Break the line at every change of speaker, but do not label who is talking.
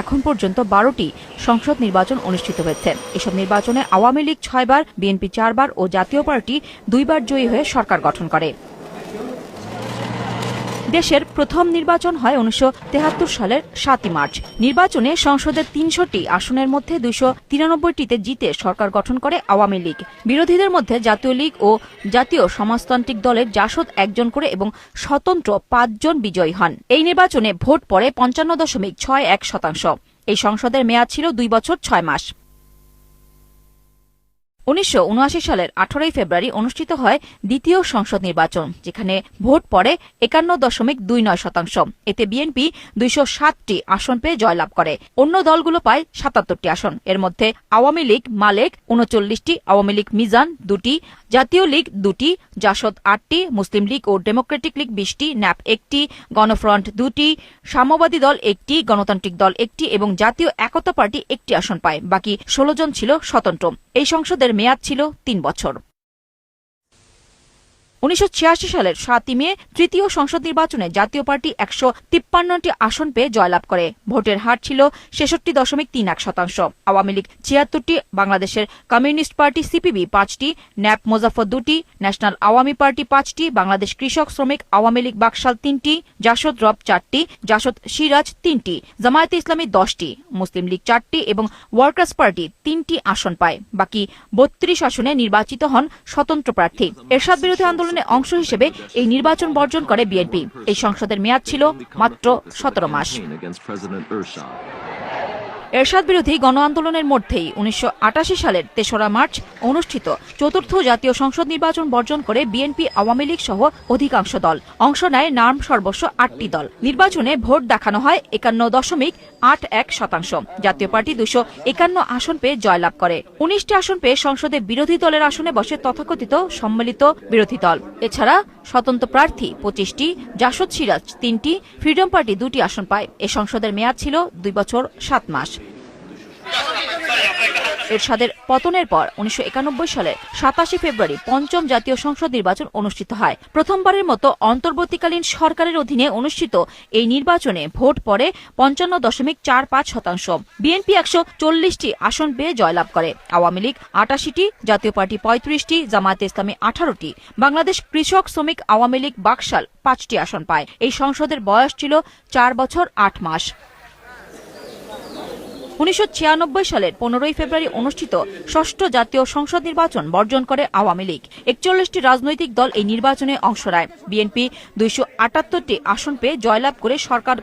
এখন পর্যন্ত 12টি সংসদ নির্বাচন অনুষ্ঠিত হয়েছে। এসব নির্বাচনে আওয়ামী লীগ 6 বার, বিএনপি 4 বার ও জাতীয় পার্টি 2 বার জয়ী হয়ে সরকার গঠন করে। দেশের প্রথম নির্বাচন হয় 1973 সালের 7 মার্চ। নির্বাচনে সংসদের 300টি আসনের মধ্যে 293টিতে জিতে সরকার গঠন করে আওয়ামী লীগ। বিরোধীদের মধ্যে জাতীয় লীগ ও জাতীয় সমাজতান্ত্রিক দলের জাসদ 1 জন করে এবং স্বতন্ত্র 5 জন বিজয়ী হন। এই নির্বাচনে ভোট পড়ে 55.61%। এই সংসদের মেয়াদ ছিল 2 বছর 6 মাস। 1979 সালের 18 ফেব্রুয়ারি অনুষ্ঠিত হয় দ্বিতীয় সংসদ নির্বাচন, যেখানে ভোট পড়ে 51.29%। এতে বিএনপি 207টি আসন পেয়ে জয়লাভ করে। অন্য দলগুলো পায় 77টি আসন। এর মধ্যে আওয়ামী লীগ মালেক 39টি, আওয়ামী লীগ মিজান 2টি, জাতীয় লীগ 2টি, জাসদ 8টি, মুসলিম লীগ ও ডেমোক্রেটিক লীগ 20টি, ন্যাপ 1টি, গণফ্রন্ট 2টি, সাম্যবাদী দল 1টি, গণতান্ত্রিক দল 1টি এবং জাতীয় একতা পার্টি 1টি আসন পায়। বাকি 16 জন ছিল স্বতন্ত্র। এই সংসদের মেয়াদ ছিল 3 বছর। 1986 সালের 7 মে তৃতীয় সংসদ নির্বাচনে জাতীয় পার্টি 153টি আসন পেয়ে জয়লাভ করে। ভোটের হার ছিল 66.31%। আওয়ামী লীগ 76টি, বাংলাদেশের কমিউনিস্ট পার্টি সিপিবি 5টি, ন্যাপ মোজাফফর 2টি, ন্যাশনাল আওয়ামী পার্টি 5টি, বাংলাদেশ কৃষক শ্রমিক আওয়ামী লীগ বাকশাল 3টি, জাসদ রব 4টি, জাসদ সিরাজ 3টি, জামায়াতে ইসলামী 10টি, মুসলিম লীগ 4টি এবং ওয়ার্কার্স পার্টি 3টি আসন পায়। বাকি 32 আসনে নির্বাচিত হন স্বতন্ত্র প্রার্থী। এরশাদ বিরোধী আন্দোলনে অংশ হিসেবে এই নির্বাচন বর্জন করে বিএনপি। এই সংসদের মেয়াদ ছিল মাত্র 17 মাস। এরশাদ বিরোধী গণ আন্দোলনের মধ্যেই 1988 সালের 3রা মার্চ অনুষ্ঠিত চতুর্থ জাতীয় সংসদ নির্বাচন বর্জন করে বিএনপি, আওয়ামী লীগ সহ অধিকাংশ দল অংশ নেয়। নাম সর্বস্ব 8টি দল। নির্বাচনে ভোট দেখানো হয় 51.81%। জাতীয় পার্টি 251 আসন পেয়ে জয়লাভ করে। 19টি আসন পেয়ে সংসদে বিরোধী দলের আসনে বসে তথাকথিত সম্মিলিত বিরোধী দল। এছাড়া স্বতন্ত্র প্রার্থী 25টি, জাসদ সিরাজ 3টি, ফ্রিডম পার্টি 2টি আসন পায়। এ সংসদের মেয়াদ ছিল 2 বছর 7 মাস। এরশাদের পতনের পর 1991 সালে 27 ফেব্রুয়ারি পঞ্চম জাতীয় সংসদ নির্বাচন অনুষ্ঠিত হয়। প্রথমবারের মতো অন্তর্বর্তীকালীন সরকারের অধীনে অনুষ্ঠিত এই নির্বাচনে ভোট পড়ে 55.45%। বিএনপি 140টি আসন পেয়ে জয়লাভ করে। আওয়ামী লীগ 88টি, জাতীয় পার্টি 35টি, জামায়াতে ইসলামী 18টি, বাংলাদেশ কৃষক শ্রমিক আওয়ামী লীগ বাকশাল 5টি আসন পায়। এই সংসদের বয়স ছিল 4 বছর 8 মাস। 1996 সালের 15 ফেব্রুয়ারি অনুষ্ঠিত ষষ্ঠ জাতীয় সংসদ নির্বাচন বর্জন করে আওয়ামী লীগ। 41টি রাজনৈতিক দল এই নির্বাচনে অংশ নেয়। বিএনপি 278টি আসন পেয়ে জয়লাভ করে সরকার